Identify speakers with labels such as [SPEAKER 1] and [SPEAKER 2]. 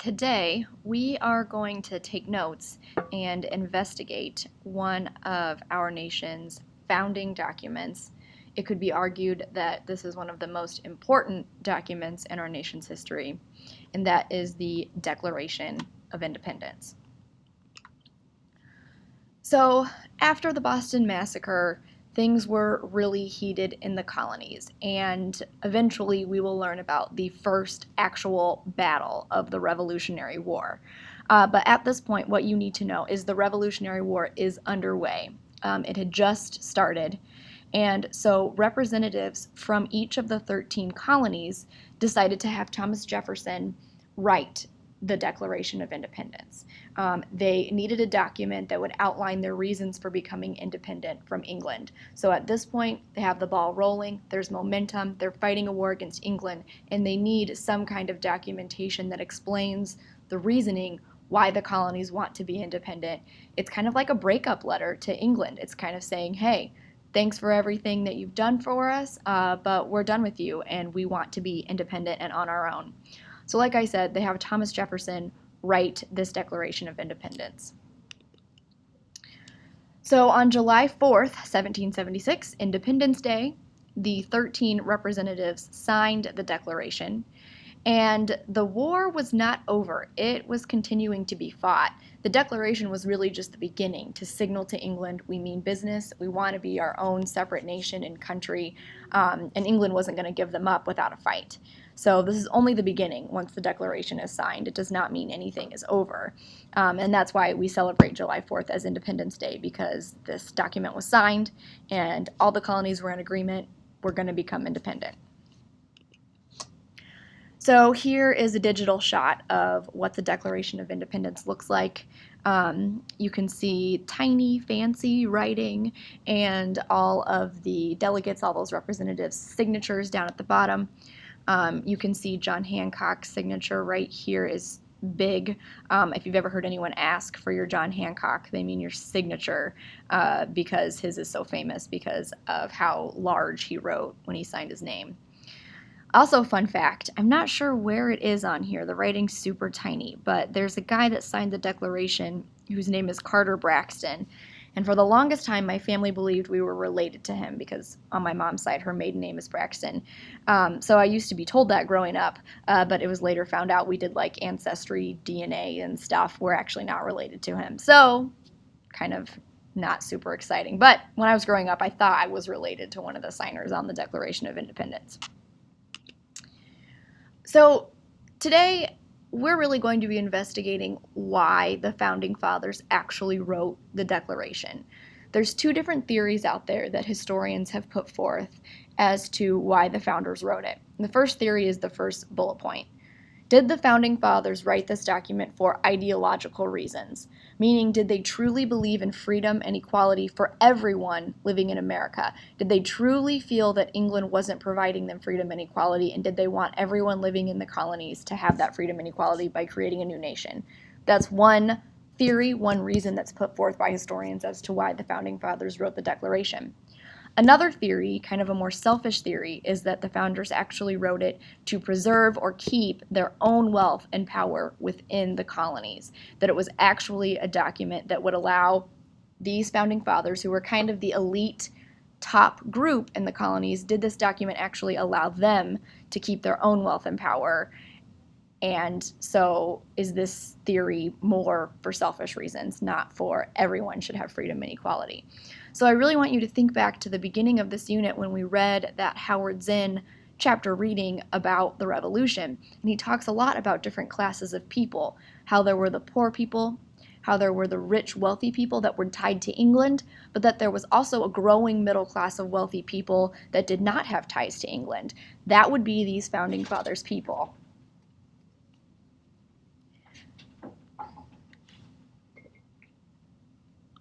[SPEAKER 1] Today, we are going to take notes and investigate one of our nation's founding documents. It could be argued that this is one of the most important documents in our nation's history, and that is the Declaration of Independence. So, after the Boston Massacre, things were really heated in the colonies, and eventually we will learn about the first actual battle of the Revolutionary War. But at this point, what you need to know is the Revolutionary War is underway. It had just started, and so representatives from each of the 13 colonies decided to have Thomas Jefferson write the Declaration of Independence. They needed a document that would outline their reasons for becoming independent from England. So at this point, they have the ball rolling, there's momentum, they're fighting a war against England, and they need some kind of documentation that explains the reasoning why the colonies want to be independent. It's kind of like a breakup letter to England. It's kind of saying, hey, thanks for everything that you've done for us, but we're done with you, and we want to be independent and on our own. So like I said, they have Thomas Jefferson write this Declaration of Independence. So on July 4th, 1776, Independence Day, the 13 representatives signed the Declaration, and the war was not over. It was continuing to be fought. The Declaration was really just the beginning to signal to England, we mean business, we want to be our own separate nation and country, and England wasn't going to give them up without a fight. So this is only the beginning. Once the Declaration is signed, it does not mean anything is over. And that's why we celebrate July 4th as Independence Day, because this document was signed and all the colonies were in agreement, we're going to become independent. So here is a digital shot of what the Declaration of Independence looks like. You can see tiny, fancy writing and all of the delegates, all those representatives' signatures down at the bottom. You can see John Hancock's signature right here is big. If you've ever heard anyone ask for your John Hancock, they mean your signature, because his is so famous because of how large he wrote when he signed his name. Also, fun fact, I'm not sure where it is on here. The writing's super tiny, but there's a guy that signed the Declaration whose name is Carter Braxton. And for the longest time, my family believed we were related to him because on my mom's side, her maiden name is Braxton. So I used to be told that growing up, but it was later found out we did like ancestry, DNA, and stuff. We're actually not related to him. So kind of not super exciting. But when I was growing up, I thought I was related to one of the signers on the Declaration of Independence. So today, we're really going to be investigating why the Founding Fathers actually wrote the Declaration. There's two different theories out there that historians have put forth as to why the founders wrote it. And the first theory is the first bullet point. Did the Founding Fathers write this document for ideological reasons? Meaning, did they truly believe in freedom and equality for everyone living in America? Did they truly feel that England wasn't providing them freedom and equality, and did they want everyone living in the colonies to have that freedom and equality by creating a new nation? That's one theory, one reason that's put forth by historians as to why the Founding Fathers wrote the Declaration. Another theory, kind of a more selfish theory, is that the founders actually wrote it to preserve or keep their own wealth and power within the colonies, that it was actually a document that would allow these founding fathers, who were kind of the elite top group in the colonies, did this document actually allow them to keep their own wealth and power? And so is this theory more for selfish reasons, not for everyone should have freedom and equality? So I really want you to think back to the beginning of this unit when we read that Howard Zinn chapter reading about the Revolution. And he talks a lot about different classes of people, how there were the poor people, how there were the rich, wealthy people that were tied to England, but that there was also a growing middle class of wealthy people that did not have ties to England. That would be these Founding Fathers people.